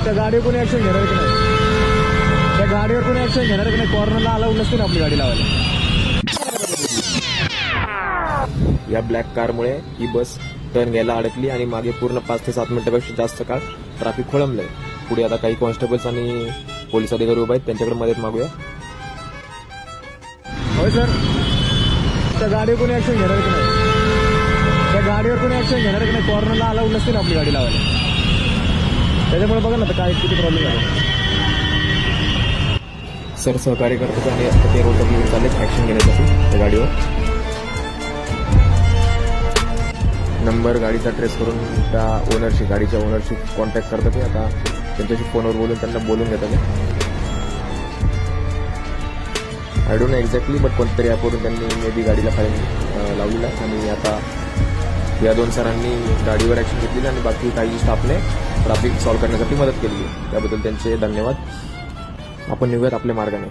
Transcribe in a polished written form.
त्या गाडीवर कोणी ऍक्शन घेणार की नाही? त्या गाडीवर कोणी ऍक्शन घेणार की नाही? कॉर्नरला अलाउड नसते ना आपली गाडी लावायला. या ब्लॅक कारमुळे ही बस टर्न घ्यायला अडकली आणि मागे पूर्ण 5 ते 7 मिनिटापेक्षा जास्त काळ ट्रॅफिक खोळंबलंय. पुढे आता काही कॉन्स्टेबल्स आणि पोलीस अधिकारी उभे आहेत, त्यांच्याकडे मदत मागूया. होय सर, त्या गाडीवर कोणी ऍक्शन घेणार की नाही? त्या गाडीवर कोणी ऍक्शन घेणार की नाही? कॉर्नरला अलाउड नसते ना आपली गाडी लावायला. त्याच्यामुळे बघा ना आता काय किती प्रॉब्लेम आहे. सर सहकार्य करतात आणि आता ते रोडवर घेऊन चालले ऍक्शन घेण्यासाठी त्या गाडीवर. नंबर गाडीचा ट्रेस करून त्या ओनरशी, गाडीच्या ओनरशी कॉन्टॅक्ट करतात ते. आता त्यांच्याशी फोनवर बोलून त्यांना बोलून घेतात. I don't know exactly, but कोणतरी ॲपवरून त्यांनी मे बी गाडीला फाईन लावलेला आहे. आणि आता या 2 सरांनी गाडीवर ॲक्शन घेतलेली आणि बाकी काही स्टाफने ट्रॅफिक सॉल्व्ह करण्यासाठी मदत केली. त्याबद्दल त्यांचे धन्यवाद. आपण निघूयात आपल्या मार्गाने.